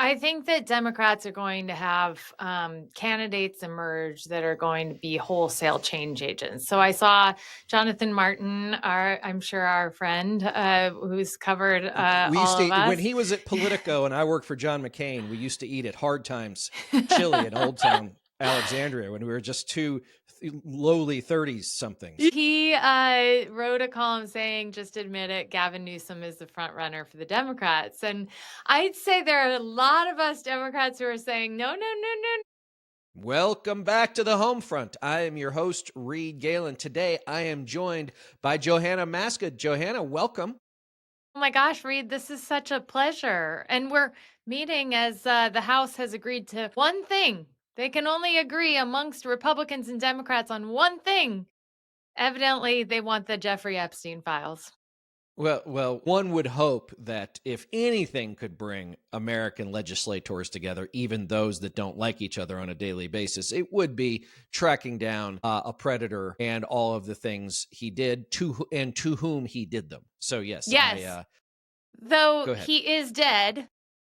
I think that Democrats are going to have candidates emerge that are going to be wholesale change agents. So I saw Jonathan Martin, I'm sure our friend who's covered We used all of to, when us. he was at Politico and I worked for John McCain, we used to eat at Hard Times Chili in Old Town Alexandria when we were just two lowly 30s somethings. He wrote a column saying, just admit it, Gavin Newsom is the front runner for the Democrats. And I'd say there are a lot of us Democrats who are saying, no, no, no, no. Welcome back to the home front. I am your host, Reed Galen. Today, I am joined by Johanna Maska. Johanna, welcome. Oh my gosh, Reed, this is such a pleasure. And we're meeting as the House has agreed to one thing. They can only agree amongst Republicans and Democrats on one thing. Evidently, they want the Jeffrey Epstein files. Well, one would hope that if anything could bring American legislators together, even those that don't like each other on a daily basis, it would be tracking down a predator and all of the things he did to whom he did them. So yes, Though go ahead. he is dead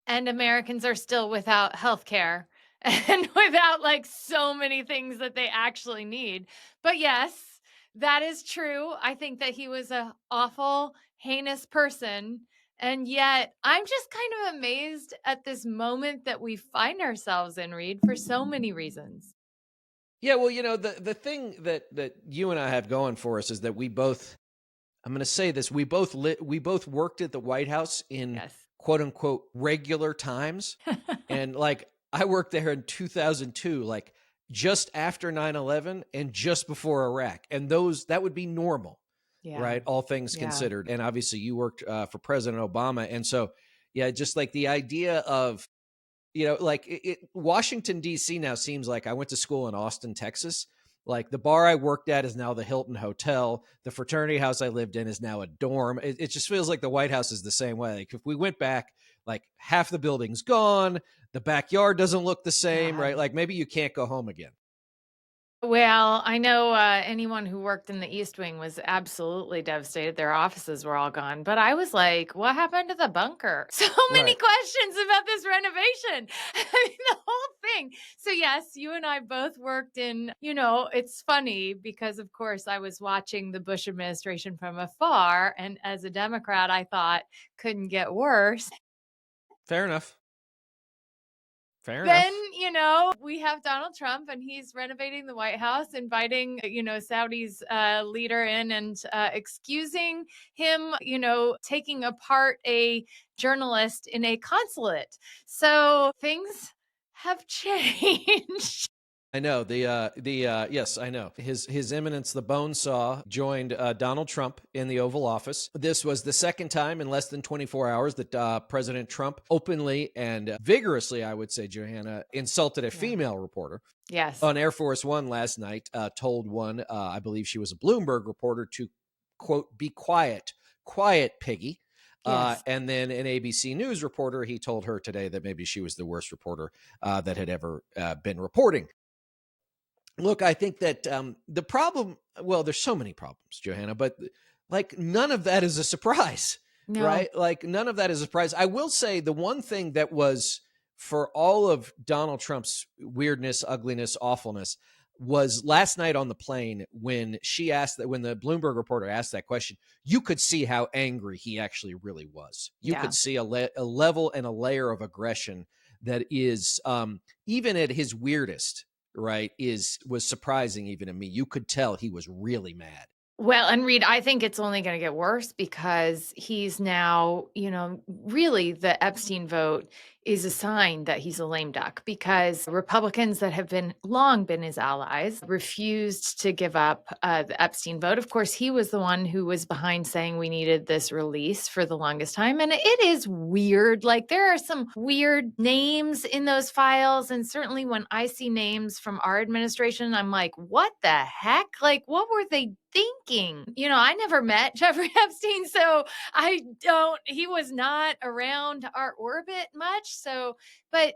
and Americans are still without health care and without like so many things that they actually need. But yes, that is true. I think that he was an awful, heinous person. And yet I'm just kind of amazed at this moment that we find ourselves in, Reed, for so many reasons. Yeah, well, the thing that you and I have going for us is that we both, I'm going to say this, we both worked at the White House in quote unquote regular times. And like I worked there in 2002, like just after 9/11 and just before Iraq. And that would be normal, right? All things considered. And obviously you worked for President Obama. And so, yeah, just like the idea of, like Washington, D.C. now seems like I went to school in Austin, Texas. Like the bar I worked at is now the Hilton Hotel. The fraternity house I lived in is now a dorm. It just feels like the White House is the same way. Like if we went back, like half the building's gone. The backyard doesn't look the same, right? Like maybe you can't go home again. Well, I know anyone who worked in the East Wing was absolutely devastated. Their offices were all gone. But I was like, what happened to the bunker? So many questions about this renovation. I mean, the whole thing. So, yes, you and I both worked in, it's funny because, of course, I was watching the Bush administration from afar. And as a Democrat, I thought couldn't get worse. Fair enough. Then, we have Donald Trump and he's renovating the White House, inviting, Saudi's leader in and excusing him, taking apart a journalist in a consulate. So things have changed. I know yes, I know. His Eminence the Bonesaw joined Donald Trump in the Oval Office. This was the second time in less than 24 hours that President Trump openly and vigorously, I would say, Johanna, insulted a female reporter. Yes. On Air Force One last night, told one, I believe she was a Bloomberg reporter, to quote, be quiet, piggy. Yes. And then an ABC News reporter, he told her today that maybe she was the worst reporter that had ever been reporting. Look, I think that the problem, well, there's so many problems, Johanna, but like none of that is a surprise, right? Like none of that is a surprise. I will say the one thing that was, for all of Donald Trump's weirdness, ugliness, awfulness, was last night on the plane when the Bloomberg reporter asked that question, you could see how angry he actually really was. You could see a level and a layer of aggression that is, even at his weirdest, right, was surprising even to me. You could tell he was really mad. Well, and Reed, I think it's only going to get worse because he's now, really the Epstein vote is a sign that he's a lame duck, because Republicans that have long been his allies refused to give up the Epstein vote. Of course, he was the one who was behind saying we needed this release for the longest time. And it is weird. Like there are some weird names in those files. And certainly when I see names from our administration, I'm like, what the heck? Like, what were they thinking? I never met Jeffrey Epstein, so he was not around our orbit much. So, but,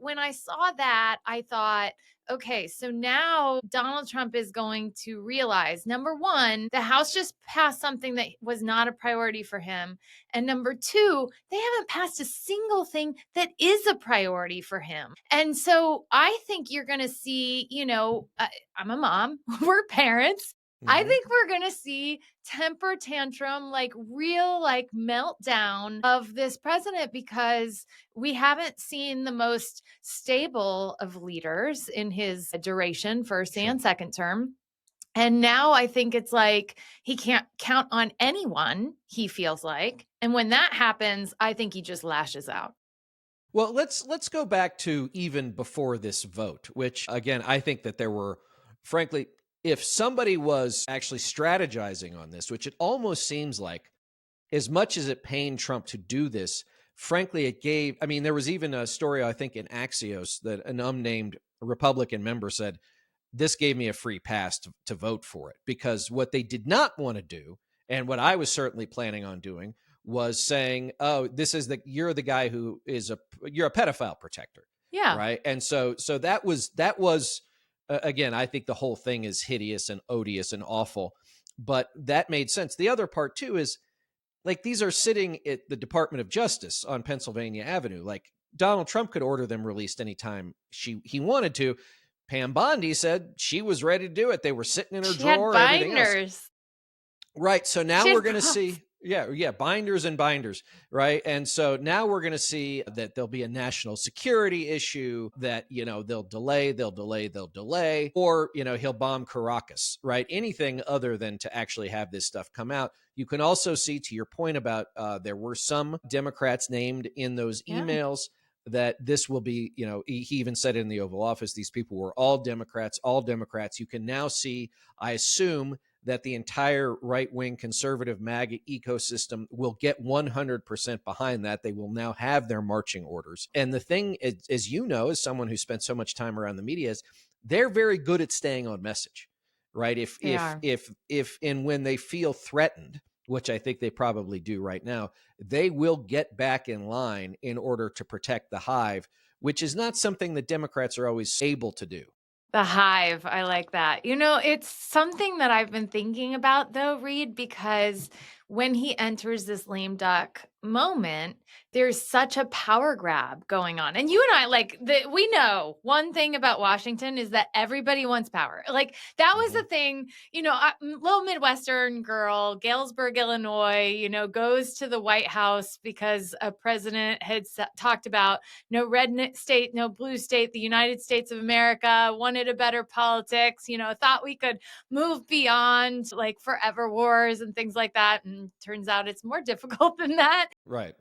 when I saw that, I thought, okay, so now Donald Trump is going to realize number one, the House just passed something that was not a priority for him. And number two, they haven't passed a single thing that is a priority for him. And so I think you're going to see, I'm a mom, we're parents. I Mhm. think we're going to see temper tantrum, like real, like meltdown of this president because we haven't seen the most stable of leaders in his duration, first Sure. and second term. And now I think it's like he can't count on anyone, he feels like. And when that happens, I think he just lashes out. Well, let's go back to even before this vote, which again, I think that there were, frankly, if somebody was actually strategizing on this, which it almost seems like, as much as it pained Trump to do this, frankly, it gave. I mean, there was even a story I think in Axios that an unnamed Republican member said this gave me a free pass to vote for it, because what they did not want to do, and what I was certainly planning on doing, was saying, "Oh, this is the you're the guy who is you're a pedophile protector," Yeah. right? And so that was again, I think the whole thing is hideous and odious and awful, but that made sense. The other part too is, like, these are sitting at the Department of Justice on Pennsylvania Avenue. Like, Donald Trump could order them released anytime he wanted to. Pam Bondi said she was ready to do it. They were sitting in her She had drawer, everything else. binders. Right. So now She we're had going to props. see, yeah, binders and binders. Right. And so now we're going to see that there'll be a national security issue, that, they'll delay, they'll delay, or, he'll bomb Caracas, right? Anything other than to actually have this stuff come out. You can also see, to your point about there were some Democrats named in those Yeah. emails, that this will be, he even said in the Oval Office, these people were all Democrats, all Democrats. You can now see, I assume, that the entire right wing conservative MAGA ecosystem will get 100% behind that. They will now have their marching orders. And the thing, as you know, as someone who spent so much time around the media, is they're very good at staying on message, right? They are. If and when they feel threatened, which I think they probably do right now, they will get back in line in order to protect the hive, which is not something that Democrats are always able to do. The hive, I like that. It's something that I've been thinking about though, Reed, because when he enters this lame duck moment, there's such a power grab going on. And you and I, we know one thing about Washington is that everybody wants power. Like that was the Mhm. thing, little Midwestern girl, Galesburg, Illinois, goes to the White House because a president had talked about no state, no blue state, the United States of America, wanted a better politics, thought we could move beyond like forever wars and things like that. And turns out it's more difficult than that. Right.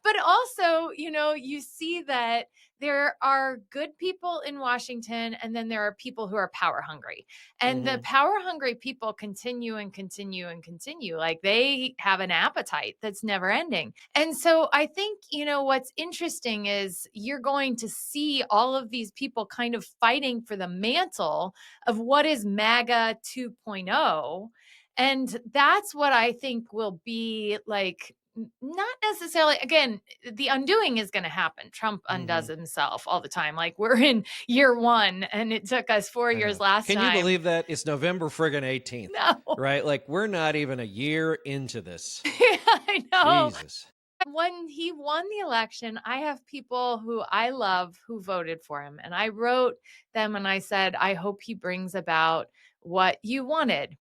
But also, you see that there are good people in Washington, and then there are people who are power hungry. And the Mhm. power hungry people continue and continue and continue. Like they have an appetite that's never ending. And so I think, what's interesting is you're going to see all of these people kind of fighting for the mantle of what is MAGA 2.0. And that's what I think will be like not necessarily, again, the undoing is going to happen. Trump undoes Mhm. himself all the time. Like we're in year one and it took us 4 years I know. last Can you time. believe that? It's November friggin' 18th, No. right? Like, we're not even a year into this. Yeah, I know. Jesus. When he won the election, I have people who I love who voted for him. And I wrote them and I said, I hope he brings about what you wanted.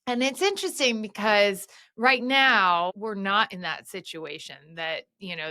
And it's interesting because right now we're not in that situation that,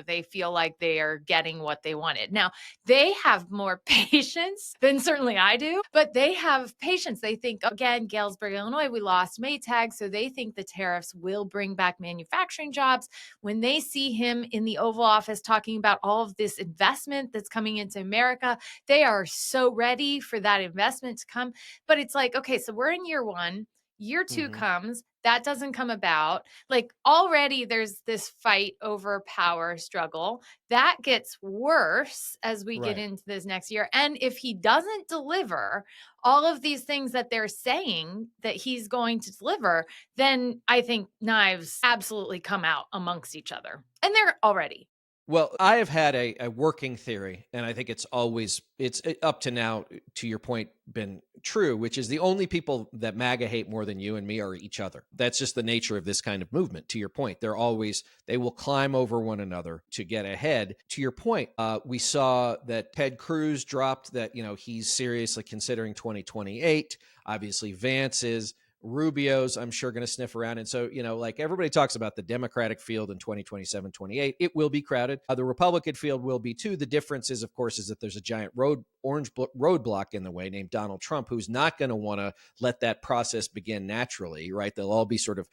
they feel like they are getting what they wanted. Now, they have more patience than certainly I do, but they have patience. They think, again, Galesburg, Illinois, we lost Maytag. So they think the tariffs will bring back manufacturing jobs. When they see him in the Oval Office talking about all of this investment that's coming into America, they are so ready for that investment to come. But it's like, okay, so we're in year one. Year 2 Mhm. comes, that doesn't come about. Like, already there's this fight over power struggle. That gets worse as we get Right. into this next year, and if he doesn't deliver all of these things that they're saying that he's going to deliver, then I think knives absolutely come out amongst each other, and they're already. Well, I have had a working theory, and I think it's up to now, to your point, been true, which is the only people that MAGA hate more than you and me are each other. That's just the nature of this kind of movement. To your point, they will climb over one another to get ahead. To your point, we saw that Ted Cruz dropped that, he's seriously considering 2028. Obviously, Vance is. Rubio's, I'm sure, going to sniff around. And so, like everybody talks about the Democratic field in 2027, 28, it will be crowded. The Republican field will be too. The difference is, of course, is that there's a giant roadblock in the way named Donald Trump, who's not going to want to let that process begin naturally, right? They'll all be sort of,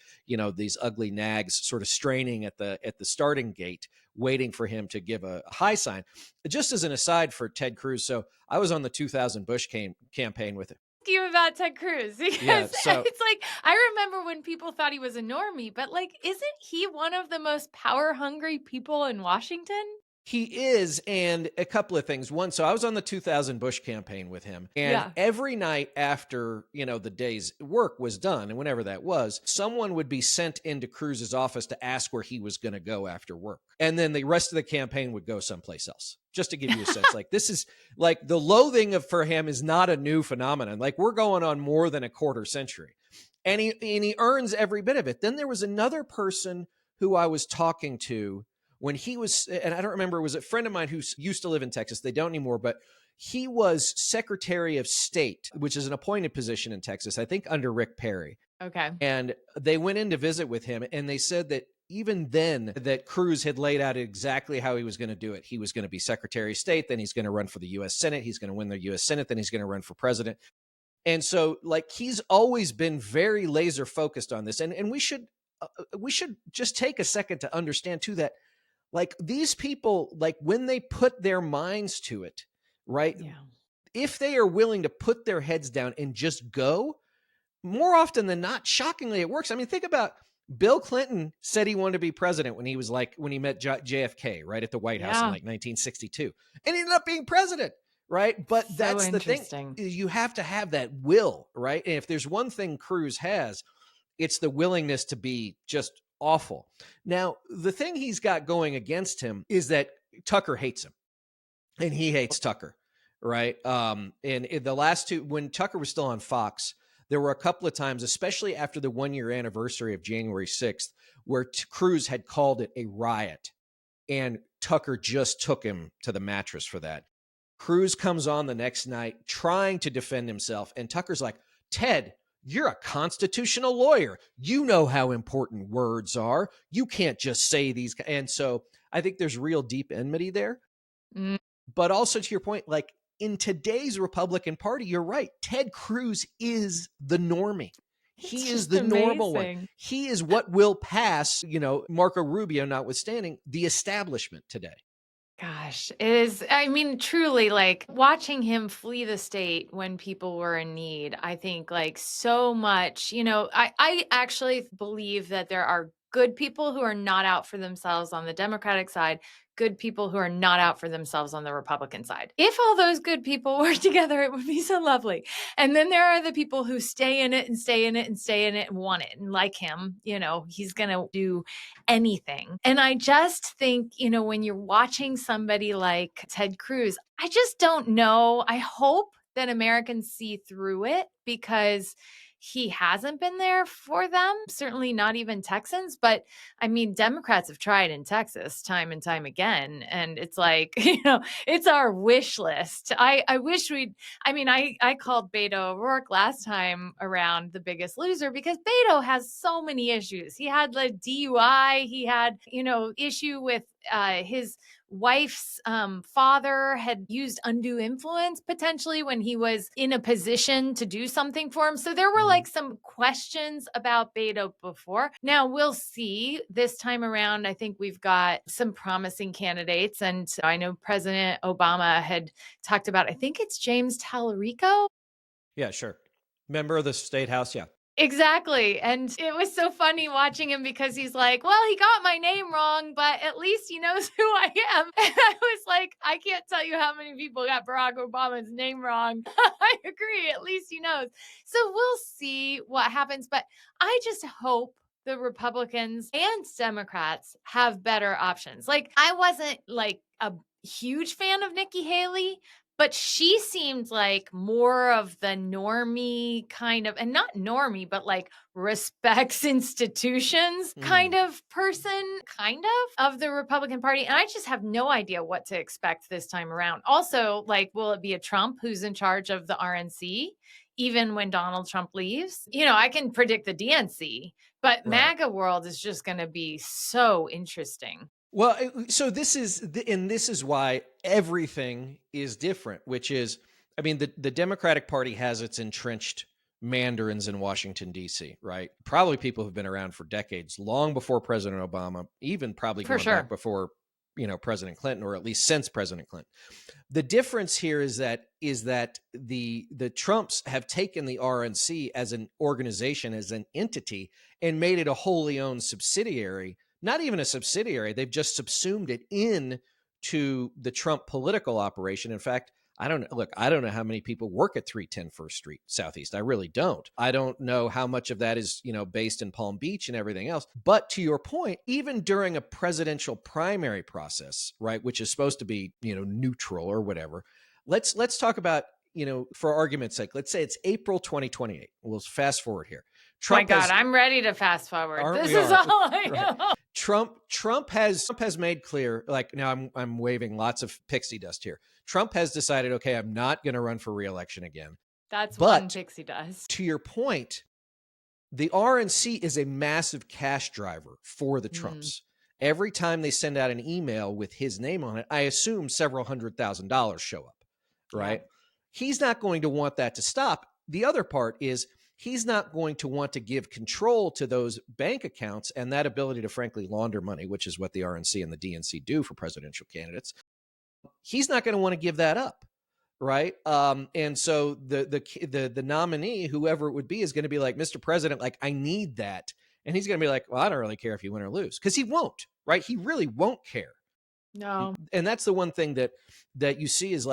these ugly nags sort of straining at the starting gate, waiting for him to give a high sign. Just as an aside for Ted Cruz, so I was on the 2000 Bush campaign with You about Ted Cruz because yeah. So it's like I remember when people thought he was a normie, but like, isn't he one of the most power hungry people in Washington? he is, and a couple of things. One, so I was on the 2000 Bush campaign with him, and Yeah. every night after, the day's work was done, and whenever that was, someone would be sent into Cruz's office to ask where he was going to go after work. And then the rest of the campaign would go someplace else. Just to give you a sense, like this is like the loathing for him is not a new phenomenon. Like we're going on more than a quarter century. And he earns every bit of it. Then there was another person who I was talking to when he was, and I don't remember, was a friend of mine who used to live in Texas. They don't anymore, but he was Secretary of State, which is an appointed position in Texas, I think under Rick Perry. Okay. And they went in to visit with him, and they said that even then that Cruz had laid out exactly how he was going to do it. He was going to be Secretary of State, then he's going to run for the U.S. Senate, he's going to win the U.S. Senate, then he's going to run for president. And so, like, he's always been very laser focused on this, and we should just take a second to understand too that like these people, like when they put their minds to it, right? Yeah. If they are willing to put their heads down and just go, more often than not, shockingly, it works. I mean, think about Bill Clinton said he wanted to be president when he met JFK, right, at the White House in Yeah. like 1962, and he ended up being president, right? But So that's the thing. interesting. You have to have that will, right? And if there's one thing Cruz has, it's the willingness to be just awful. Now, the thing he's got going against him is that Tucker hates him and he hates Tucker, right? And in the last two, when Tucker was still on Fox, there were a couple of times, especially after the 1 year anniversary of January 6th, where Cruz had called it a riot and Tucker just took him to the mattress for that. Cruz comes on the next night trying to defend himself, and Tucker's like, Ted, you're a constitutional lawyer. You know how important words are. You can't just say these. And so I think there's real deep enmity there. Mm, But also to your point, like in today's Republican Party, you're right. Ted Cruz is the normie. it's He is just the normal one. amazing. He is what will pass, Marco Rubio notwithstanding, the establishment today. Gosh, it is, I mean, truly, like, watching him flee the state when people were in need, I think, like, so much, I actually believe that there are good people who are not out for themselves on the Democratic side, good people who are not out for themselves on the Republican side. If all those good people work together, it would be so lovely. And then there are the people who stay in it and stay in it and stay in it and want it. And like him, he's going to do anything. And I just think, when you're watching somebody like Ted Cruz, I just don't know. I hope that Americans see through it because he hasn't been there for them, certainly not even Texans. But I mean, Democrats have tried in Texas time and time again. And it's like, it's our wish list. I wish I mean, I called Beto O'Rourke last time around The Biggest Loser because Beto has so many issues. He had the DUI, he had, issue with his wife's father had used undue influence potentially when he was in a position to do something for him. So there were Mhm. like some questions about Beto before. Now we'll see this time around. I think we've got some promising candidates. And I know President Obama had talked about, I think it's James Tallarico. Yeah, sure. Member of the state house. Yeah. Exactly, and it was so funny watching him because he's like, "Well, he got my name wrong, but at least he knows who I am." And I was like, "I can't tell you how many people got Barack Obama's name wrong." I agree, at least he knows. So we'll see what happens, but I just hope the Republicans and Democrats have better options. Like, I wasn't like a huge fan of Nikki Haley, but she seemed like more of the normie kind of, and not normie, but like respects institutions kind Mm. of person, of the Republican Party. And I just have no idea what to expect this time around. Also, like, will it be a Trump who's in charge of the RNC? Even when Donald Trump leaves, I can predict the DNC, but Right. MAGA world is just going to be so interesting. Well, so this is why everything is different, which is, I mean, the Democratic Party has its entrenched mandarins in Washington, D.C., right? Probably people who've been around for decades, long before President Obama, even probably For going back sure. before, President Clinton, or at least since President Clinton. The difference here is that the Trumps have taken the RNC as an organization, as an entity, and made it a wholly owned subsidiary. Not even a subsidiary; they've just subsumed it in to the Trump political operation. In fact, I don't look. I don't know how many people work at 310 First Street Southeast. I really don't. I don't know how much of that is based in Palm Beach and everything else. But to your point, even during a presidential primary process, right, which is supposed to be neutral or whatever, let's talk about for argument's sake. Let's say it's April 2028. We'll fast forward here. My Trump God, has I'm ready to fast forward. aren't This we is are all I right. know. Trump has made clear, like, now I'm waving lots of pixie dust here. Trump has decided, okay, I'm not going to run for reelection again. That's one But pixie dust. to your point, the RNC is a massive cash driver for the Mm, Trumps. Every time they send out an email with his name on it, I assume several $100,000 show up, yeah. right? He's not going to want that to stop. The other part is he's not going to want to give control to those bank accounts and that ability to frankly launder money, which is what the RNC and the DNC do for presidential candidates. He's not going to want to give that up, right? And so the nominee, whoever it would be, is going to be like, Mr. President, like, I need that. And he's going to be like, well, I don't really care if you win or lose, because he won't, right? He really won't care. No. And that's the one thing that you see is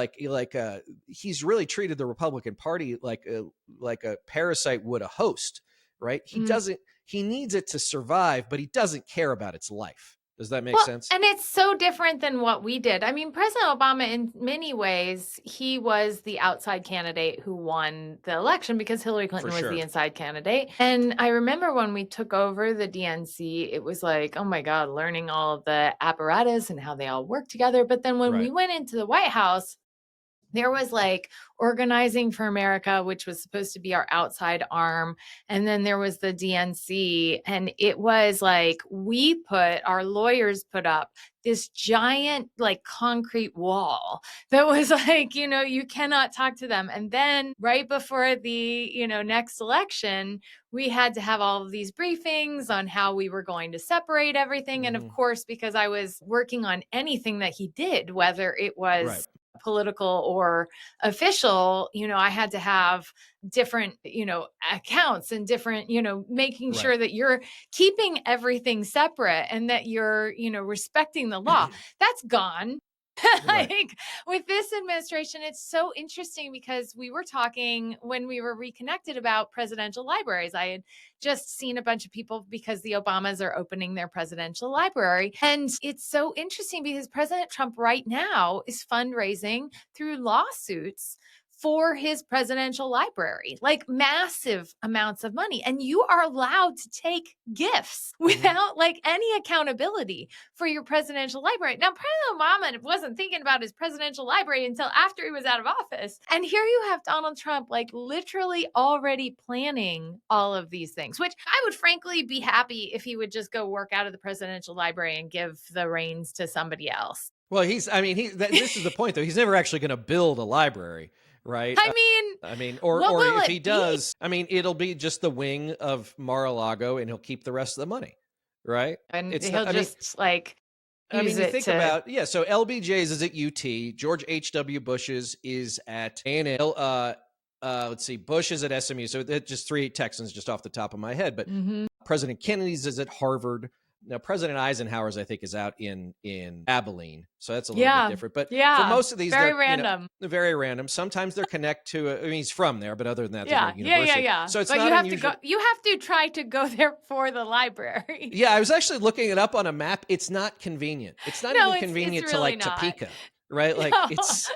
he's really treated the Republican Party like a parasite would a host, right? Mm. He needs it to survive, but he doesn't care about its life. Does that make Well, sense? and it's so different than what we did. I mean, President Obama, in many ways, he was the outside candidate who won the election because Hillary For Clinton was the sure. inside candidate. And I remember when we took over the DNC, it was like, oh my God, learning all of the apparatus and how they all work together. But then when we Right. went into the White House, there was like Organizing for America, which was supposed to be our outside arm. And then there was the DNC. And it was like our lawyers put up this giant, like, concrete wall that was like, you cannot talk to them. And then right before the, next election, we had to have all of these briefings on how we were going to separate everything. And of Mm-hmm. course, because I was working on anything that he did, whether it Right. was political or official, I had to have different, accounts and different, making Right. sure that you're keeping everything separate and that you're, respecting the law. That's gone. Right. Like, with this administration, it's so interesting because we were talking when we were reconnected about presidential libraries. I had just seen a bunch of people because the Obamas are opening their presidential library. And it's so interesting because President Trump right now is fundraising through lawsuits for his presidential library, like massive amounts of money. And you are allowed to take gifts Mm-hmm. without like any accountability for your presidential library. Now, President Obama wasn't thinking about his presidential library until after he was out of office. And here you have Donald Trump, like, literally already planning all of these things, which I would frankly be happy if he would just go work out of the presidential library and give the reins to somebody else. Well, this is the point, though. He's never actually going to build a library, right? I mean, I mean, what or will if he it be? does, I mean, it'll be just the wing of Mar-a-Lago, and he'll keep the rest of the money, right? And It's not. he'll just like use You it think to. about, yeah. So LBJ's is at UT. George H.W. Bush's is at A&M. let's see, Bush is at SMU. So just three Texans just off the top of my head. But Mhm. President Kennedy's is at Harvard. Now, President Eisenhower's, I think, is out in Abilene, so that's a little bit Yeah. different. But for Yeah. most of these, Very they're random. very random. Sometimes they're connect to. I mean, he's from there, but other than that, there's no Yeah. Yeah, yeah, university, yeah. so it's But not unusual. you have to try to go there for the library. Yeah, I was actually looking it up on a map. It's not convenient. It's not No, even it's convenient to really like not. Topeka, right? Like No. it's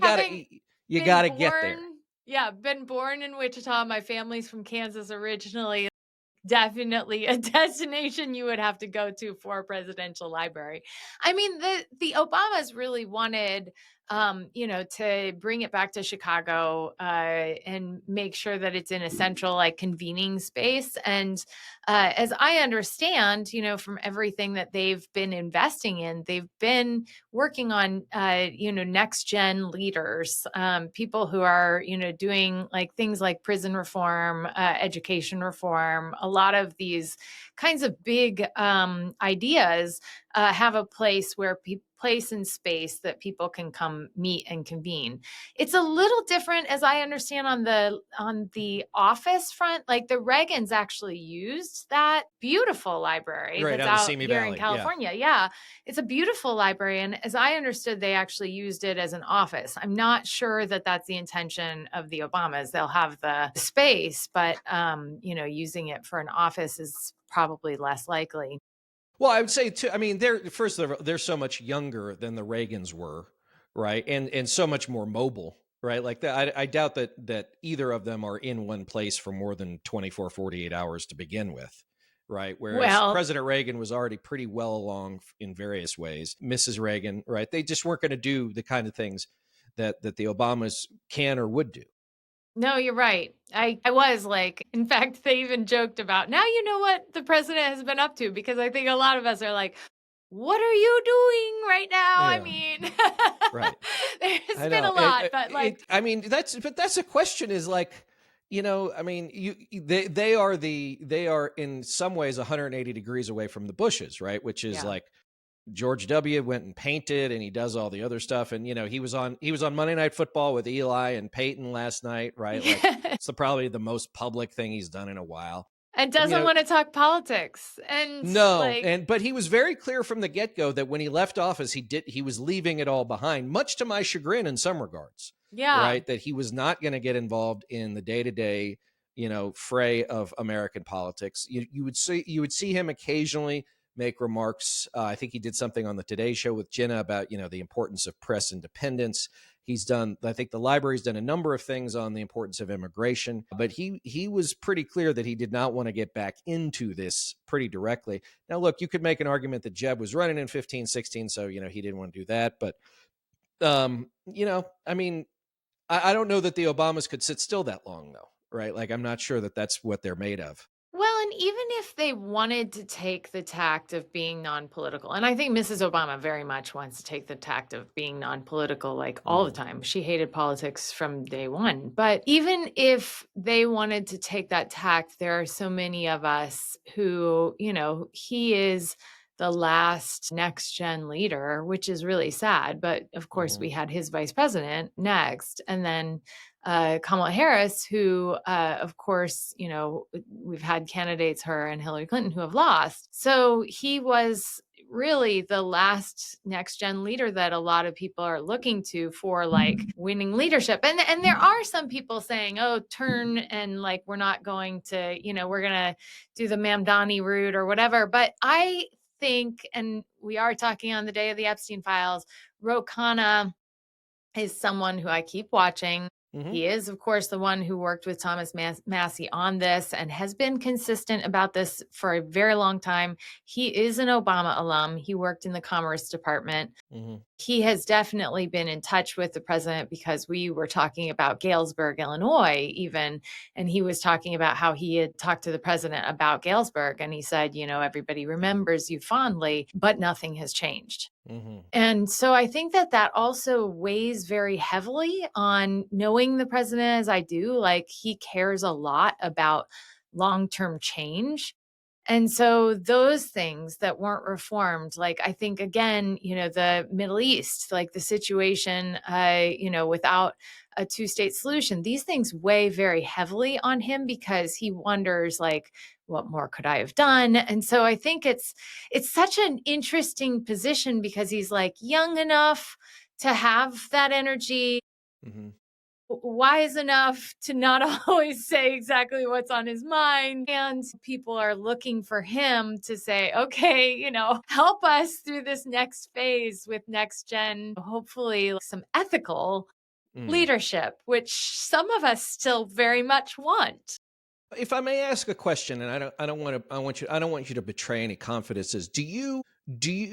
Having you been gotta get born there. yeah, been born in Wichita, my family's from Kansas originally. Definitely a destination you would have to go to for a presidential library. I mean, the Obamas really wanted, to bring it back to Chicago, and make sure that it's in a central, like, convening space. And as I understand, from everything that they've been investing in, they've been working on, next gen leaders, people who are, doing like things like prison reform, education reform. A lot of these kinds of big ideas have a place where place and space that people can come meet and convene. It's a little different, as I understand, on the office front. Like the Reagans actually used that beautiful library Right that's out in the out Simi here in Valley. Yeah. California. Yeah, it's a beautiful library, and as I understood, they actually used it as an office. I'm not sure that that's the intention of the Obamas. They'll have the space, but using it for an office is probably less likely. Well, I would say too. I mean, they're so much younger than the Reagans were, right? And so much more mobile, right? Like that. I doubt that either of them are in one place for more than 24, 48 hours to begin with, right? Whereas Well, President Reagan was already pretty well along in various ways. Mrs. Reagan, right? They just weren't going to do the kind of things that the Obamas can or would do. no, you're right. I was like, in fact, they even joked about now you know what the president has been up to, because I think a lot of us are like, what are you doing right now? I Yeah, mean, right. there's I been a know. lot, but like, I mean, that's a question. Is like, I mean, they are in some ways 180 degrees away from the Bushes, right? Which is yeah. like George W. went and painted, and he does all the other stuff, and he was on Monday Night Football with Eli and Peyton last night, right? Like it's probably the most public thing he's done in a while. And And doesn't want to talk politics. And no, like, but he was very clear from the get-go that when he left office, he was leaving it all behind, much to my chagrin in some regards, yeah. right? That he was not going to get involved in the day-to-day, fray of American politics. You would see him occasionally make remarks. I think he did something on the Today Show with Jenna about the importance of press independence. He's done, I think the library's done a number of things on the importance of immigration, but he was pretty clear that he did not want to get back into this pretty directly. Now, look, you could make an argument that Jeb was running in 15, 16, so he didn't want to do that. But I mean, I don't know that the Obamas could sit still that long, though, right? Like, I'm not sure that that's what they're made of. Well, and even if they wanted to take the tact of being non-political, and I think Mrs. Obama very much wants to take the tact of being non-political, like, all the Hmm. time. She hated politics from day one. But even if they wanted to take that tact, there are so many of us who, he is the last next gen leader, which is really sad. But of course, Hmm. we had his vice president next, and then Kamala Harris, who, of course, we've had candidates, her and Hillary Clinton, who have lost. So he was really the last next gen leader that a lot of people are looking to for like winning leadership. And there are some people saying, "Oh, turn and like we're not going to, we're going to do the Mamdani route or whatever." But I think, and we are talking on the day of the Epstein files, Ro Khanna is someone who I keep watching. Hmm. He is, of course, the one who worked with Thomas Massey on this and has been consistent about this for a very long time. He is an Obama alum. He worked in the Commerce Department. Hmm. He has definitely been in touch with the president because we were talking about Galesburg, Illinois, even. And he was talking about how he had talked to the president about Galesburg. And he said, everybody remembers you fondly, but nothing has changed. Hmm. And so I think that that also weighs very heavily on knowing the president as I do. Like he cares a lot about long term change. And so those things that weren't reformed, like I think again, the Middle East, like the situation, without a two-state solution, these things weigh very heavily on him because he wonders like, what more could I have done? And so I think it's such an interesting position because he's like young enough to have that energy, Mhm. wise enough to not always say exactly what's on his mind. And people are looking for him to say, okay, help us through this next phase with next gen, hopefully some ethical Mm. leadership, which some of us still very much want. If I may ask a question, and I don't want you to betray any confidences.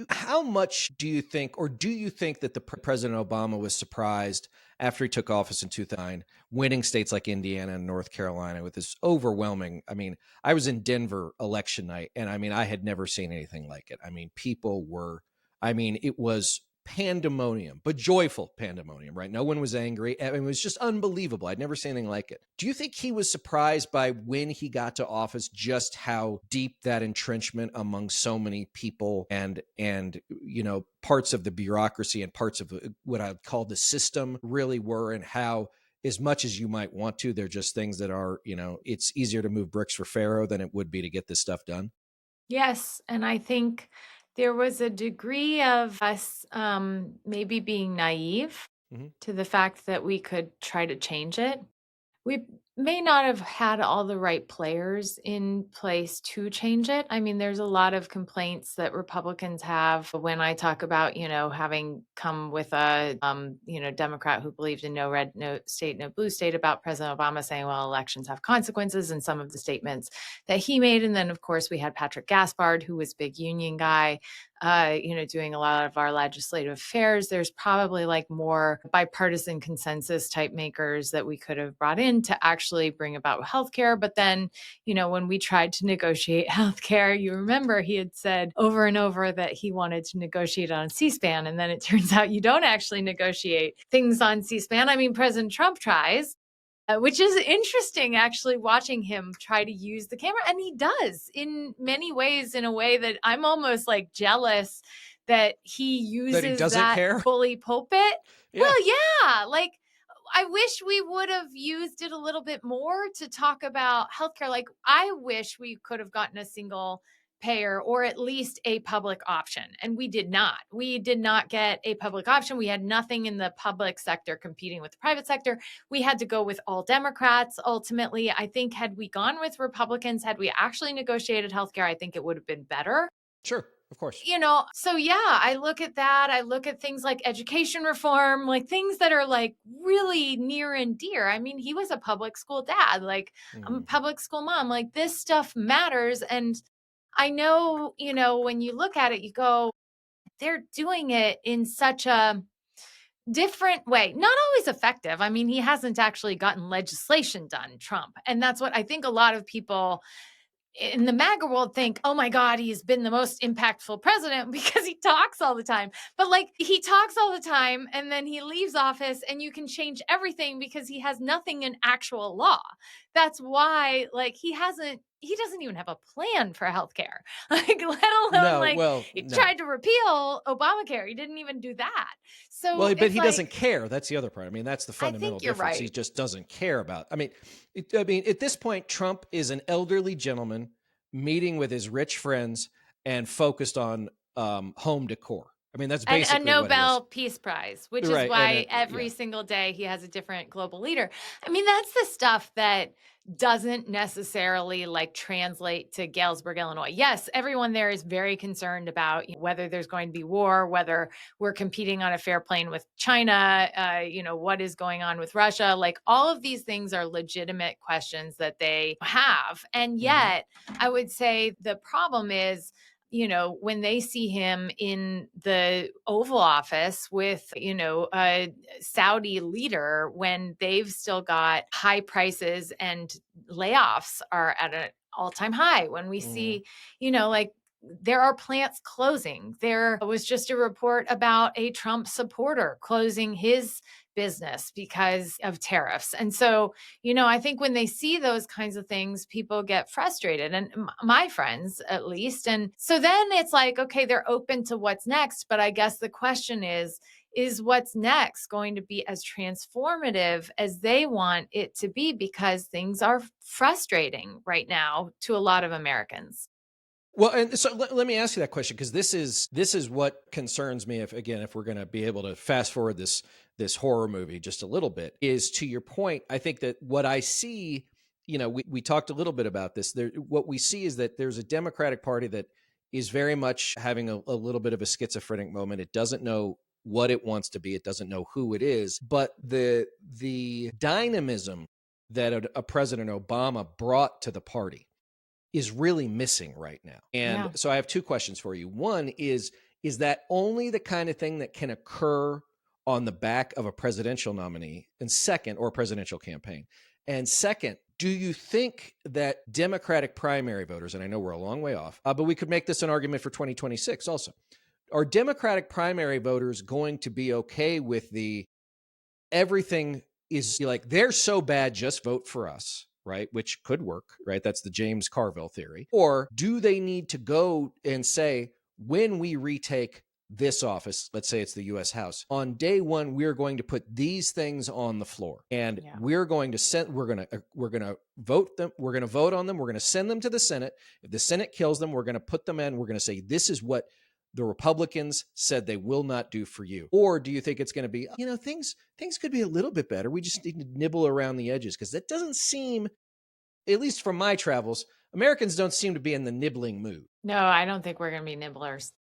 How much do you think, or do you think that the President Obama was surprised after he took office in 2009, winning states like Indiana and North Carolina with this overwhelming? I mean, I was in Denver election night, and I mean, I had never seen anything like it. I mean, people were, I mean, it was pandemonium, but joyful pandemonium, right? No one was angry. I mean, it was just unbelievable. I'd never seen anything like it. Do you think he was surprised by when he got to office just how deep that entrenchment among so many people and parts of the bureaucracy and parts of what I would call the system really were, and how as much as you might want to, they're just things that are, it's easier to move bricks for Pharaoh than it would be to get this stuff done? Yes, and I think there was a degree of us maybe being naive Hmm. to the fact that we could try to change it. We may not have had all the right players in place to change it. I mean, there's a lot of complaints that Republicans have when I talk about, having come with a, Democrat who believed in no red, no state, no blue state about President Obama saying, well, elections have consequences, and some of the statements that he made. And then, of course, we had Patrick Gaspard, who was a big union guy, doing a lot of our legislative affairs. There's probably like more bipartisan consensus type makers that we could have brought in to actually bring about healthcare. But then, when we tried to negotiate healthcare, you remember he had said over and over that he wanted to negotiate on C-SPAN. And then it turns out you don't actually negotiate things on C-SPAN. I mean, President Trump tries, which is interesting actually watching him try to use the camera, and he does in many ways in a way that I'm almost like jealous that he That he uses doesn't that care? bully pulpit. Yeah. Well, yeah, like I wish we would have used it a little bit more to talk about healthcare. Like, I wish we could have gotten a single payer or at least a public option. And we did not. We did not get a public option. We had nothing in the public sector competing with the private sector. We had to go with all Democrats. Ultimately, I think had we gone with Republicans, had we actually negotiated healthcare, I think it would have been better. Sure. Of course. So yeah, I look at that. I look at things like education reform, like things that are like really near and dear. I mean, he was a public school dad. Like, I'm a Mm. public school mom. Like, this stuff matters. And I know, when you look at it, you go, they're doing it in such a different way, not always effective. I mean, he hasn't actually gotten legislation done, Trump. And that's what I think a lot of people in the MAGA world think, oh my God, he's been the most impactful president because he talks all the time. But like, he talks all the time and then he leaves office and you can change everything because he has nothing in actual law. That's why, like, he doesn't even have a plan for healthcare. Like, let alone No, like well, he no. tried to repeal Obamacare. He didn't even do that. So Well, but it's he doesn't like, care. That's the other part. I mean, that's the I fundamental think you're difference. He right. just doesn't care about. I mean, at this point, Trump is an elderly gentleman meeting with his rich friends and focused on home decor. I mean, that's And a basically what he is. Nobel Peace Prize, which is Right. And why it, every yeah, single day he has a different global leader. I mean, that's the stuff that doesn't necessarily like translate to Galesburg, Illinois. Yes, everyone there is very concerned about whether there's going to be war, whether we're competing on a fair plane with China, what is going on with Russia. Like, all of these things are legitimate questions that they have. And hmm, yet, I would say the problem is, when they see him in the Oval Office with, a Saudi leader, when they've still got high prices and layoffs are at an all time high, when we hmm, see, like, there are plants closing. There was just a report about a Trump supporter closing his business because of tariffs. And so, I think when they see those kinds of things, people get frustrated, and my friends at least. And so then it's like, okay, they're open to what's next. But I guess the question is what's next going to be as transformative as they want it to be? Because things are frustrating right now to a lot of Americans. Well, and so let me ask you that question, because this is what concerns me. If we're going to be able to fast forward this horror movie just a little bit, is to your point. I think that what I see, we talked a little bit about this. What we see is that there's a Democratic Party that is very much having a little bit of a schizophrenic moment. It doesn't know what it wants to be. It doesn't know who it is. But the dynamism that a President Obama brought to the party is really missing right now. And Yeah. so I have two questions for you. One is that only the kind of thing that can occur on the back of a presidential nominee, and second, or a presidential campaign? And second, do you think that Democratic primary voters, and I know we're a long way off, but we could make this an argument for 2026 also, are Democratic primary voters going to be okay with the everything is like, they're so bad, just vote for us, right? Which could work, right? That's the James Carville theory. Or do they need to go and say, when we retake this office, let's say it's the US House, on day one, we're going to put these things on the floor, and Yeah. we're going to vote them. We're going to vote on them. We're going to send them to the Senate. If the Senate kills them, we're going to put them in. We're going to say, this is what the Republicans said they will not do for you? Or do you think it's going to be, things could be a little bit better, we just need to nibble around the edges? Because that doesn't seem, at least from my travels, Americans don't seem to be in the nibbling mood. No, I don't think we're going to be nibblers.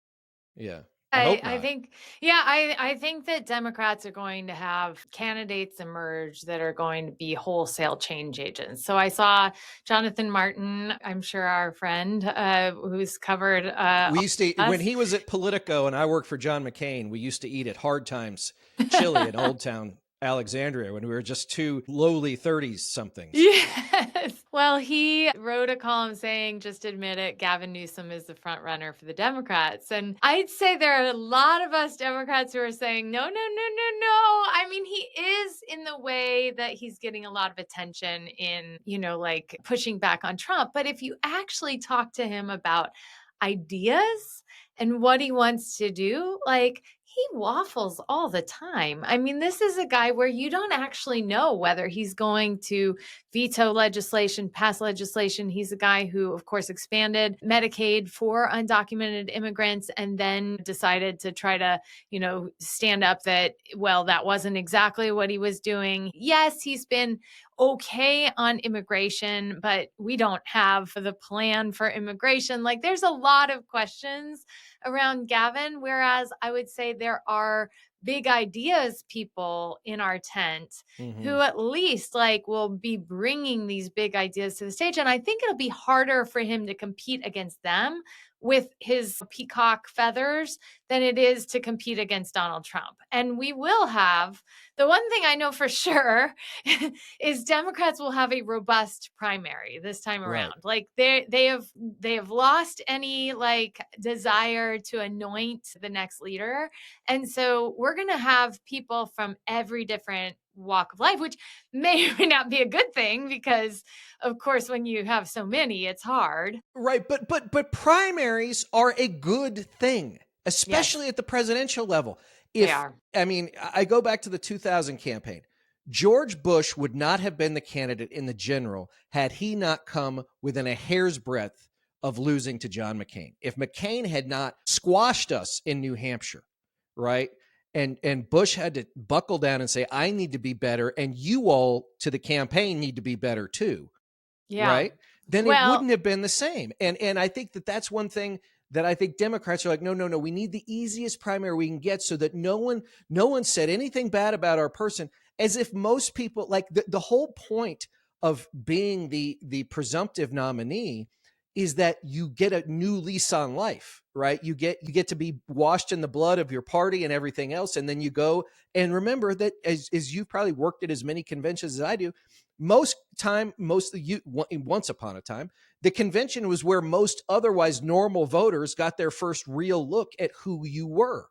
Yeah, I I, hope I not. think, yeah, I think that Democrats are going to have candidates emerge that are going to be wholesale change agents. So I saw Jonathan Martin, I'm sure our friend, who's covered We used to, when us. he was at Politico and I worked for John McCain, we used to eat at Hard Times Chili in Old Town Alexandria when we were just two lowly 30s somethings. Yes. Well, he wrote a column saying, just admit it, Gavin Newsom is the front runner for the Democrats. And I'd say there are a lot of us Democrats who are saying, no, no, no, no, no. I mean, he is in the way that he's getting a lot of attention in, like pushing back on Trump. But if you actually talk to him about ideas and what he wants to do, like, he waffles all the time. I mean, this is a guy where you don't actually know whether he's going to veto legislation, pass legislation. He's a guy who, of course, expanded Medicaid for undocumented immigrants and then decided to try to, stand up that, well, that wasn't exactly what he was doing. Yes, he's been okay on immigration, but we don't have the plan for immigration. Like, there's a lot of questions around Gavin, whereas I would say there are big ideas people in our tent who at least will be bringing these big ideas to the stage. And I think it'll be harder for him to compete against them with his peacock feathers than it is to compete against Donald Trump. And we will have, the one thing I know for sure is Democrats will have a robust primary this time Right. around. Like they have lost any desire to anoint the next leader. And so we're going to have people from every different walk of life, which may or may not be a good thing because, of course, when you have so many, it's hard. Right, but primaries are a good thing, Yes, especially at the presidential level. they If are. I mean, I go back to the 2000 campaign. George Bush would not have been the candidate in the general had he not come within a hair's breadth of losing to John McCain. If McCain had not squashed us in New Hampshire, right? And Bush had to buckle down and say, I need to be better, and you all to the campaign need to be better too, Yeah. right? Then it Well, wouldn't have been the same. And I think that that's one thing that I think Democrats are like, no, no, no, we need the easiest primary we can get so that no one said anything bad about our person, as if most people, like, the whole point of being the presumptive nominee is that you get a new lease on life, right? You get to be washed in the blood of your party and everything else, and then you go and remember that, as you've probably worked at as many conventions as I do, once upon a time, the convention was where most otherwise normal voters got their first real look at who you were,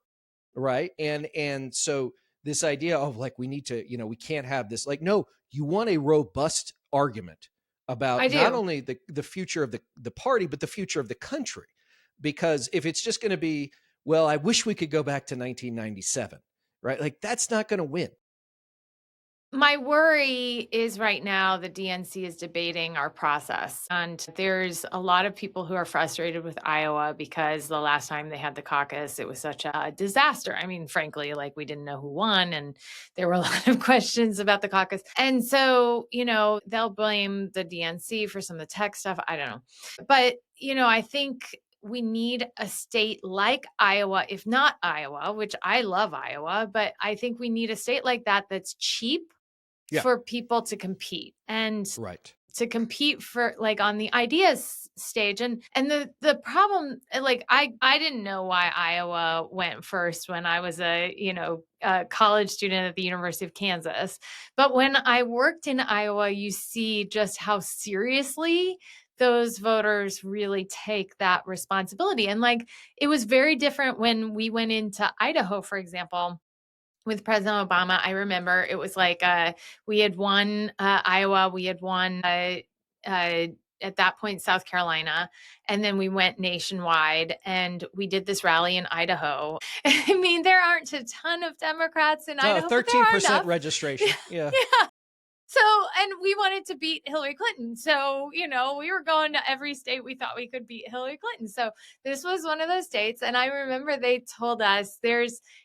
right? And so this idea of like, we need to, we can't have this. Like, no, you want a robust argument I about not do. only the future of the party, but the future of the country. Because if it's just going to be, well, I wish we could go back to 1997, right? Like, that's not going to win. My worry is right now the DNC is debating our process. And there's a lot of people who are frustrated with Iowa because the last time they had the caucus, it was such a disaster. I mean, frankly, like we didn't know who won, and there were a lot of questions about the caucus. And so, they'll blame the DNC for some of the tech stuff. I don't know. But, I think we need a state like Iowa, if not Iowa, which I love Iowa, but I think we need a state like that that's cheap Yeah. for people to compete and Right. to compete for like on the ideas stage. And the problem, like I didn't know why Iowa went first when I was a college student at the University of Kansas. But when I worked in Iowa, you see just how seriously those voters really take that responsibility. And like it was very different when we went into Idaho, for example, with President Obama. I remember it was like we had won Iowa, we had won uh, at that point South Carolina, and then we went nationwide and we did this rally in Idaho. I mean, there aren't a ton of Democrats in So Idaho, but there are 13% enough. registration. Yeah. Yeah. So, and we wanted to beat Hillary Clinton. So, we were going to every state we thought we could beat Hillary Clinton. So, this was one of those states. And I remember they told us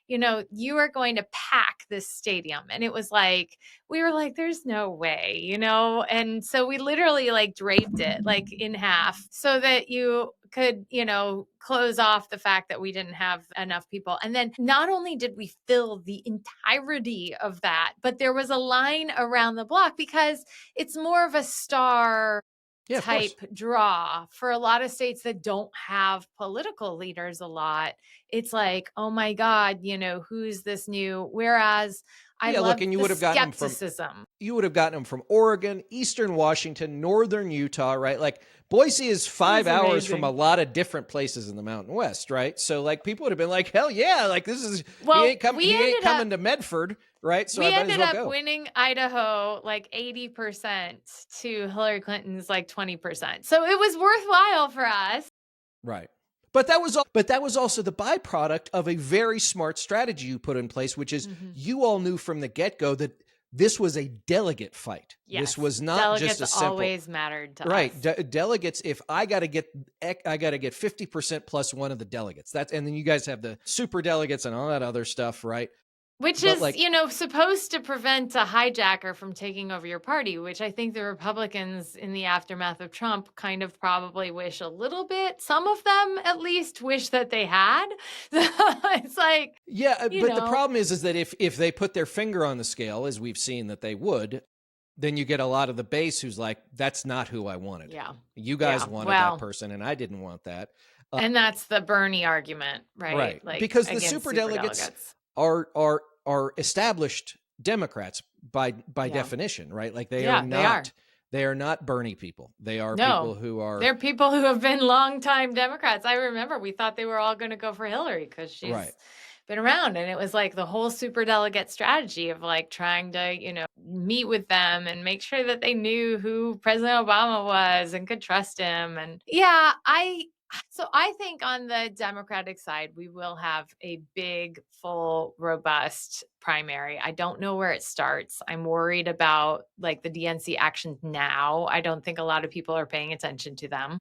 you are going to pack this stadium. And it was like, we were like, there's no way. And so we literally like draped it like in half so that you could, close off the fact that we didn't have enough people. And then not only did we fill the entirety of that, but there was a line around the block because it's more of a star Yeah, of course. type draw for a lot of states that don't have political leaders a lot. It's like, oh my God, who's this new? Whereas I Yeah, look, love and you the would have gotten them from skepticism. Oregon, Eastern Washington, Northern Utah, right? Like, Boise is It was 5 hours from a amazing. lot of different places in the Mountain West, right? So like, people would have been like, hell yeah, like, this is, Well, he ain't coming to Medford, right? So I we might as ended well up go. winning Idaho like 80% to Hillary Clinton's like 20%. So it was worthwhile for us. Right. But that was also the byproduct of a very smart strategy you put in place, which is, Mhm. you all knew from the get-go that this was a delegate fight. This Yes. was not just Delegates a simple, always mattered to right. us. Delegates, if I got to get 50% plus one of the delegates. And then you guys have the super delegates and all that other stuff, right? Which But is, like, supposed to prevent a hijacker from taking over your party, which I think the Republicans in the aftermath of Trump kind of probably wish a little bit. Some of them at least wish that they had. It's like, yeah, you but the know, problem is that if they put their finger on the scale, as we've seen that they would, then you get a lot of the base who's like, that's not who I wanted. yeah. You guys Yeah. wanted that Well, person, and I didn't want that. and that's the Bernie argument, right? Right. Like Because the against super super delegates delegates. are established Democrats by Yeah. definition, right? Like, Yeah, they are. they are not Bernie people. They are people No, who are they're people who have been longtime Democrats. I remember we thought they were all going to go for Hillary because right. she's been around. And it was like the whole super delegate strategy of like trying to, meet with them and make sure that they knew who President Obama was and could trust him. And yeah, so I think on the Democratic side, we will have a big, full, robust primary. I don't know where it starts. I'm worried about like the DNC actions now. I don't think a lot of people are paying attention to them.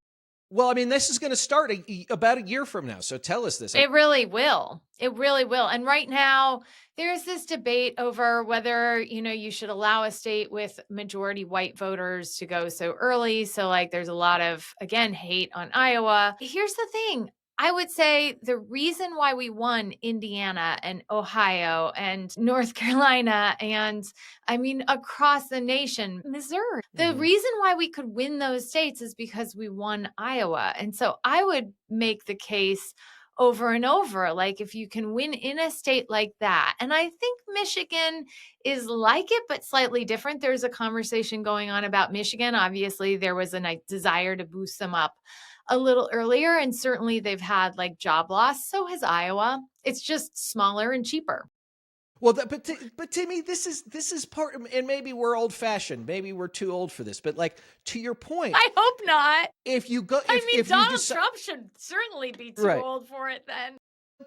Well, I mean, this is going to start about a year from now. So tell us this. It really will. It really will. And right now, there's this debate over whether, you should allow a state with majority white voters to go so early. So, like, there's a lot of, again, hate on Iowa. Here's the thing. I would say the reason why we won Indiana and Ohio and North Carolina and I mean, across the nation, Missouri, the Mhm. reason why we could win those states is because we won Iowa. And so I would make the case over and over. Like if you can win in a state like that. And I think Michigan is like it, but slightly different. There's a conversation going on about Michigan. Obviously, there was a desire to boost them up a little earlier. And certainly they've had like job loss. So has Iowa. It's just smaller and cheaper. Well, but Timmy, this is part, and maybe we're old fashioned, maybe we're too old for this, but like to your point, I hope not. if you go, I mean, if you Donald decide, Trump should certainly be too right, old for it then.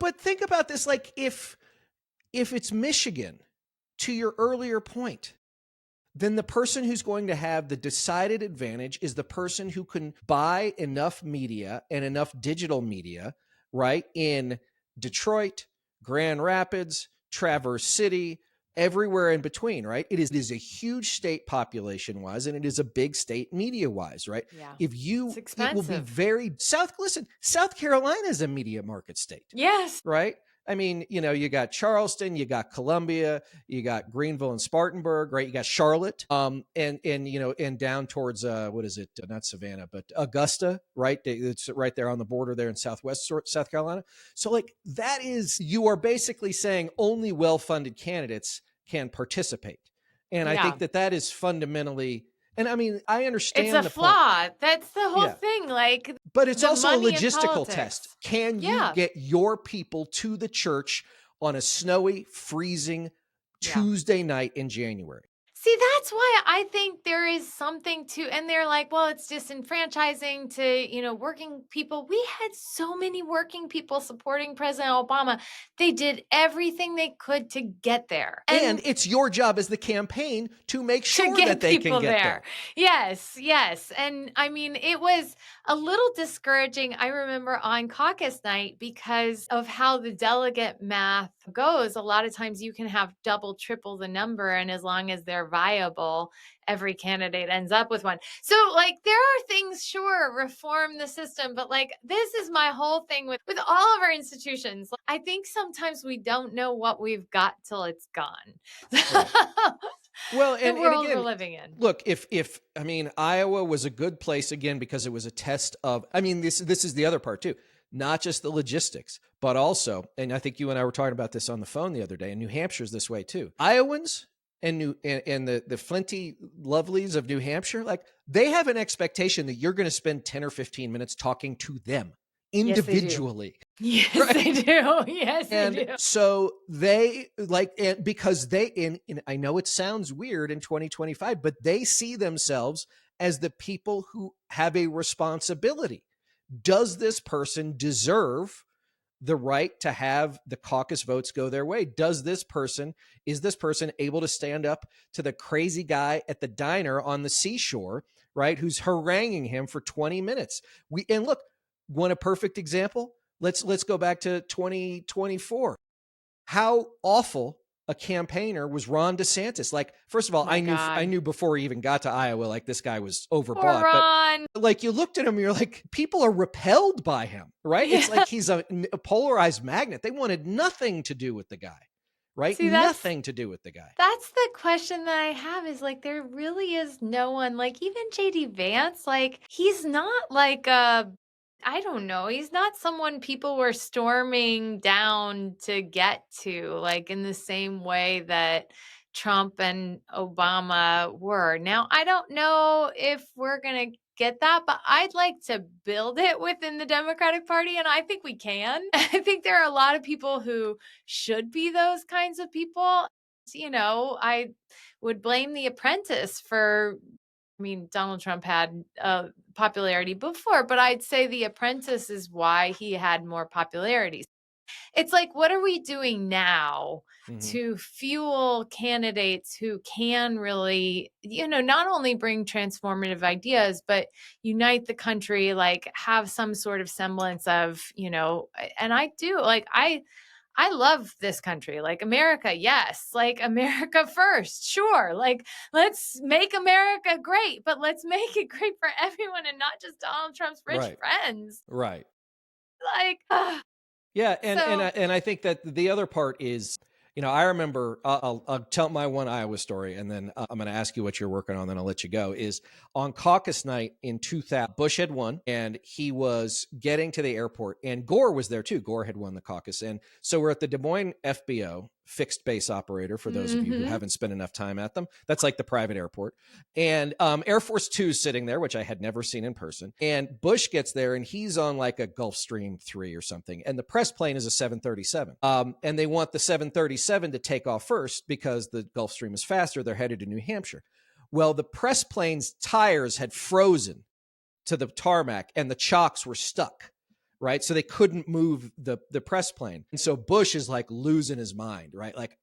but think about this, like if it's Michigan, to your earlier point, then the person who's going to have the decided advantage is the person who can buy enough media and enough digital media, right? In Detroit, Grand Rapids, Traverse City, everywhere in between, right? It is a huge state population wise, and it is a big state media wise, right? Yeah. If It's you, it will be expensive. very listen, South Carolina is a media market state, Yes. right? I mean, you got Charleston, you got Columbia, you got Greenville and Spartanburg, right? You got Charlotte, and down towards what is it? Not Savannah, but Augusta, right? It's right there on the border there in Southwest South Carolina. So, like, that is, you are basically saying only well-funded candidates can participate, and I Yeah. think that is fundamentally. And I mean, I It's a understand the point. flaw. That's the whole Yeah. thing. Like But it's the also a money in logistical test. politics. Can you Yeah. get your people to the church on a snowy, freezing Yeah. Tuesday night in January? See, that's why I think there is something to, and they're like, well, it's disenfranchising to, working people. We had so many working people supporting President Obama. They did everything they could to get there. And And it's your job as the campaign to make to sure that get they can people get there. there. Yes, yes. And I mean, it was a little discouraging, I remember on caucus night because of how the delegate math goes. A lot of times you can have double, triple the number. And as long as they're viable, every candidate ends up with one. So, like, there are things, sure, reform the system, but like, this is my whole thing with all of our institutions. I think sometimes we don't know what we've got till it's gone. Right. Well, The and world we're again, living in. look, if I mean, Iowa was a good place again because it was a test of, I mean, this is the other part too, not just the logistics, but also, and I think you and I were talking about this on the phone the other day, and New Hampshire's this way too. Iowans and the flinty lovelies of New Hampshire, like, they have an expectation that you're going to spend 10 or 15 minutes talking to them Yes, they do. individually. Yes, they Right. do. Yes, they And do. so they like, and because they, in I know it sounds weird in 2025, but they see themselves as the people who have a responsibility. Does this person deserve the right to have the caucus votes go their way? Is this person able to stand up to the crazy guy at the diner on the seashore, right, who's haranguing him for 20 minutes? And look, want a perfect example? Let's go back to 2024. How awful a campaigner was Ron DeSantis. Like, first of all, My I God. knew before he even got to Iowa, like, this guy was Poor overbought. But Ron. like, you looked at him, you're like, people are repelled by him, right? Yeah. It's like he's a polarized magnet. They wanted nothing to do with the guy, right? See, that's Nothing to do with the guy. that's the question that I have is like there really is no one like even JD Vance, like he's not like I don't know, he's not someone people were storming down to get to like in the same way that Trump and Obama were. Now, I don't know if we're going to get that, but I'd like to build it within the Democratic Party and I think we can. I think there are a lot of people who should be those kinds of people. I would blame The Apprentice for, I mean, Donald Trump had popularity before, but I'd say The Apprentice is why he had more popularity. It's like, what are we doing now Mhm. to fuel candidates who can really, not only bring transformative ideas, but unite the country, like have some sort of semblance of, and I do like, I love this country. Like America, yes. Like America first. Sure. Like let's make America great, but let's make it great for everyone and not just Donald Trump's rich Right. friends. Right. Like Yeah, so and I think that the other part is, I remember, I'll tell my one Iowa story, and then I'm going to ask you what you're working on, then I'll let you go. Is on caucus night in 2000, Bush had won, and he was getting to the airport, and Gore was there too. Gore had won the caucus, and so we're at the Des Moines FBO, fixed base operator, for those of you who Mhm. haven't spent enough time at them. That's like the private airport. And Air Force Two is sitting there, which I had never seen in person. And Bush gets there and he's on like a Gulfstream 3 or something. And the press plane is a 737. And they want the 737 to take off first because the Gulfstream is faster. They're headed to New Hampshire. Well, the press plane's tires had frozen to the tarmac and the chocks were stuck, right? So they couldn't move the press plane. And so Bush is like losing his mind, right? Like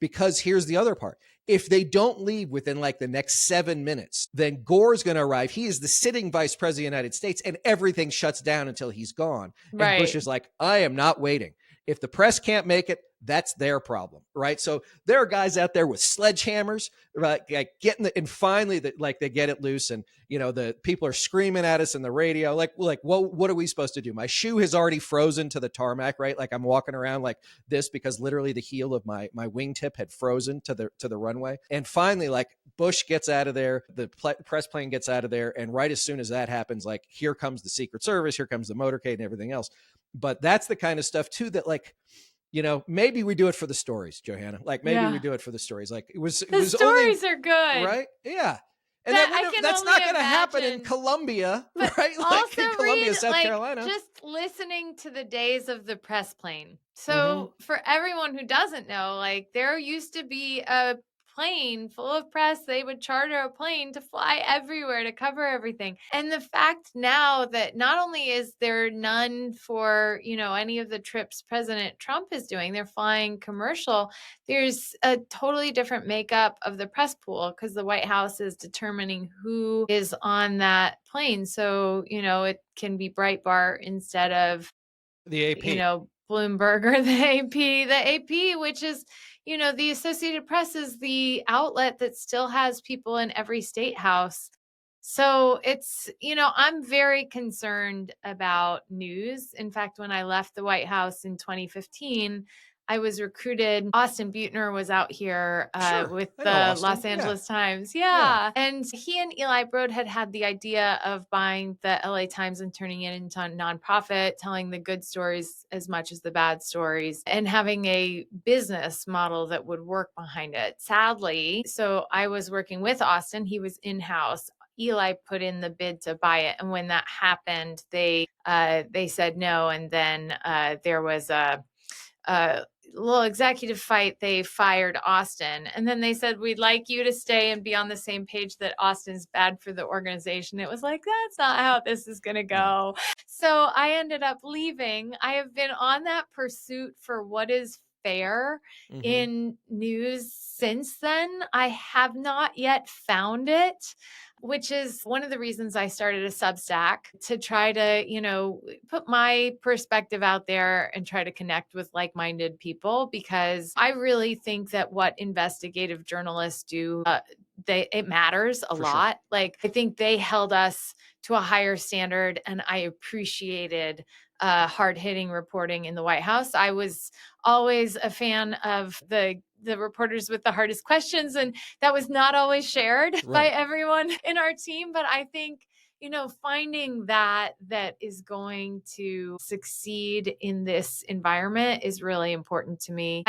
because here's the other part. If they don't leave within like the next 7 minutes, then Gore's going to arrive. He is the sitting vice president of the United States and everything shuts down until he's gone. And Bush Right. is like, I am not waiting. If the press can't make it, that's their problem, right? So there are guys out there with sledgehammers, right? Like and finally they get it loose, and the people are screaming at us in the radio, like what are we supposed to do? My shoe has already frozen to the tarmac, right? Like I'm walking around like this because literally the heel of my wingtip had frozen to the runway. And finally, like Bush gets out of there, the press plane gets out of there, and right as soon as that happens, like here comes the Secret Service, here comes the motorcade and everything else. But that's the kind of stuff too that like, maybe we do it for the stories, Johanna. Like maybe we Yeah. do it for the stories. Like it was The only stories are good. right. Yeah. And That I can that's only not going to happen in imagine. Columbia, But right? Like also in Columbia, read, South like, Carolina. just listening to the days of the press plane. Mm-hmm. So, for everyone who doesn't know, like, there used to be a plane full of press. They would charter a plane to fly everywhere to cover everything. And the fact now that not only is there none for, any of the trips President Trump is doing, they're flying commercial. There's a totally different makeup of the press pool because the White House is determining who is on that plane. So, it can be Breitbart instead of, The AP. Bloomberg or the AP. The AP, which is, the Associated Press is the outlet that still has people in every state house. So it's, I'm very concerned about news. In fact, when I left the White House in 2015, I was recruited. Austin Butner was out here Sure. with I know the Austin. Los Yeah. Angeles Times. Yeah. Yeah. And he and Eli Broad had the idea of buying the LA Times and turning it into a nonprofit, telling the good stories as much as the bad stories, and having a business model that would work behind it. Sadly, so I was working with Austin. He was in house. Eli put in the bid to buy it, and when that happened, they said no, and then there was a little executive fight. They fired Austin, and then they said, we'd like you to stay and be on the same page that Austin's bad for the organization. It was like, that's not how this is going to No. go. So I ended up leaving. I have been on that pursuit for what is fair Mm-hmm. in news since then. I have not yet found it, which is one of the reasons I started a Substack, to try to, put my perspective out there and try to connect with like-minded people, because I really think that what investigative journalists do, it matters a For sure. lot. Like, I think they held us to a higher standard, and I appreciated hard-hitting reporting in the White House. I was always a fan of the reporters with the hardest questions, and that was not always shared by Right. everyone in our team. But I think, finding that is going to succeed in this environment is really important to me.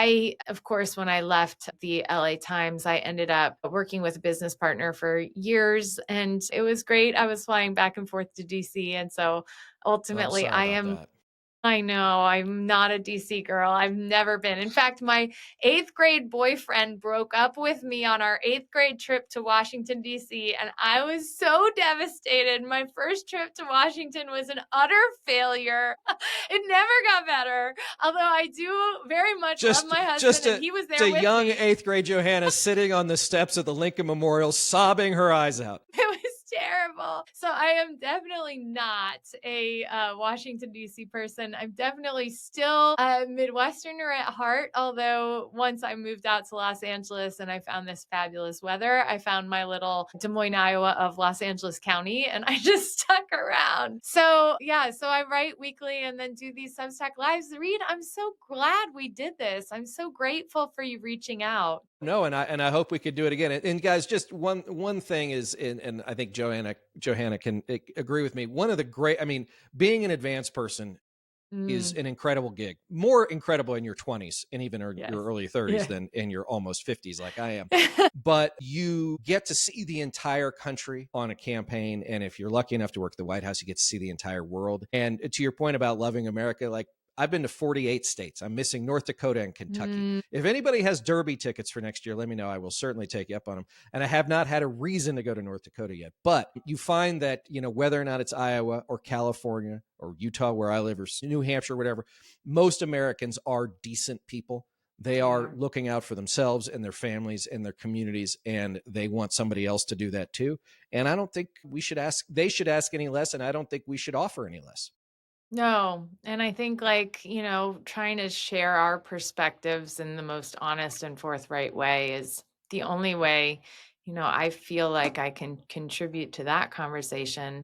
Of course, when I left the LA Times, I ended up working with a business partner for years, and it was great. I was flying back and forth to DC. And so Oh, I'm ultimately, sorry about that. I know, I'm not a DC girl. I've never been. In fact, my 8th grade boyfriend broke up with me on our 8th grade trip to Washington, DC, and I was so devastated. My first trip to Washington was an utter failure. It never got better, although I do very much love Just my husband, just and a he was just there a with young me. 8th grade Johanna sitting on the steps of the Lincoln Memorial, sobbing her eyes out. It was terrible. So I am definitely not a Washington, D.C. person. I'm definitely still a Midwesterner at heart. Although once I moved out to Los Angeles and I found this fabulous weather, I found my little Des Moines, Iowa of Los Angeles County, and I just stuck around. So yeah, so I write weekly and then do these Substack lives. Reed, I'm so glad we did this. I'm so grateful for you reaching out. No, and I hope we could do it again. And guys, just one thing is, and I think Johanna can agree with me. One of the great, I mean, being an advanced person, is Mm, an incredible gig. More incredible in your 20s and even yes. your early 30s Yeah. than in your almost 50s like I am. But you get to see the entire country on a campaign, and if you're lucky enough to work at the White House, you get to see the entire world. And to your point about loving America, like, I've been to 48 states. I'm missing North Dakota and Kentucky. Mm, If anybody has Derby tickets for next year, let me know. I will certainly take you up on them. And I have not had a reason to go to North Dakota yet. But you find that, whether or not it's Iowa or California or Utah, where I live, or New Hampshire, whatever, most Americans are decent people. They they are are. looking out for themselves and their families and their communities, and they want somebody else to do that too. And I don't think they should ask any less, and I don't think we should offer any less. No, and I think, like, trying to share our perspectives in the most honest and forthright way is the only way, I feel like I can contribute to that conversation.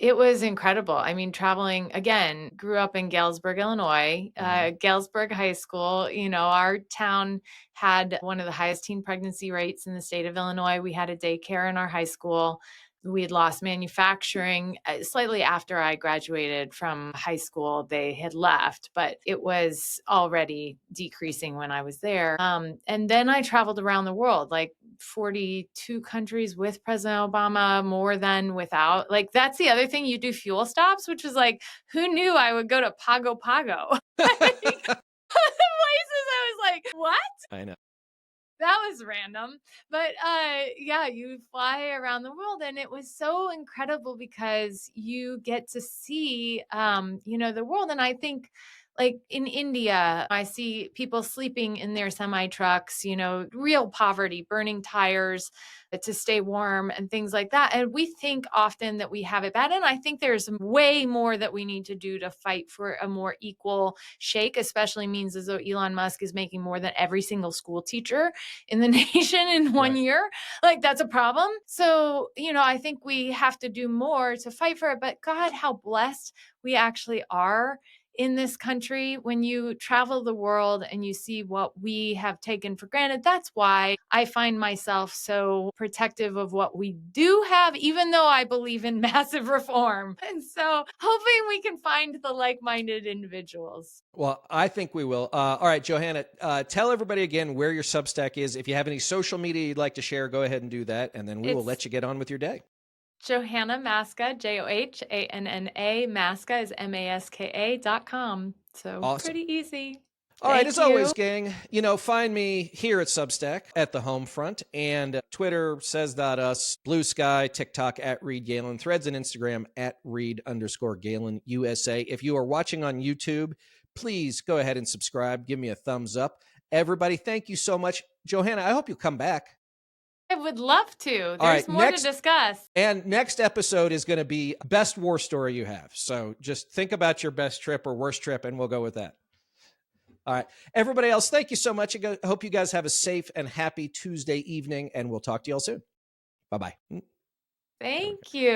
It was incredible. I mean, traveling again, grew up in Galesburg, Illinois, Mhm. Galesburg High School. Our town had one of the highest teen pregnancy rates in the state of Illinois. We had a daycare in our high school. We had lost manufacturing slightly after I graduated from high school. They had left, but it was already decreasing when I was there. And then I traveled around the world, like 42 countries with President Obama, more than without. Like, that's the other thing. You do fuel stops, which is like, who knew I would go to Pago Pago? Like, places I was like, what? I know. That was random. But yeah, you fly around the world, and it was so incredible because you get to see the world. And I think, like, in India, I see people sleeping in their semi trucks, real poverty, burning tires to stay warm and things like that. And we think often that we have it bad. And I think there's way more that we need to do to fight for a more equal shake, especially means as though Elon Musk is making more than every single school teacher in the nation in one Right. year. Like, that's a problem. So, I think we have to do more to fight for it. But God, how blessed we actually are in this country. When you travel the world and you see what we have taken for granted, that's why I find myself so protective of what we do have, even though I believe in massive reform. And so, hoping we can find the like minded individuals. Well, I think we will. All right, Johanna, tell everybody again where your Substack is. If you have any social media you'd like to share, go ahead and do that, and then we will It's let you get on with your day. Johanna Maska, Johanna, Maska is maska.com. So Awesome. pretty easy. All right, as Thank always, you. gang, find me here at Substack at the home front, and Twitter says.us, Blue Sky, TikTok at Reed Galen, Threads and Instagram at Reed_Galen USA. If you are watching on YouTube, please go ahead and subscribe. Give me a thumbs up. Everybody, thank you so much. Johanna, I hope you'll come back. I would love to. All right, There's more to discuss. next episode is going to be best war story you have. So just think about your best trip or worst trip, and we'll go with that. All right. Everybody else, thank you so much. I hope you guys have a safe and happy Tuesday evening, and we'll talk to you all soon. Bye bye. Thank you.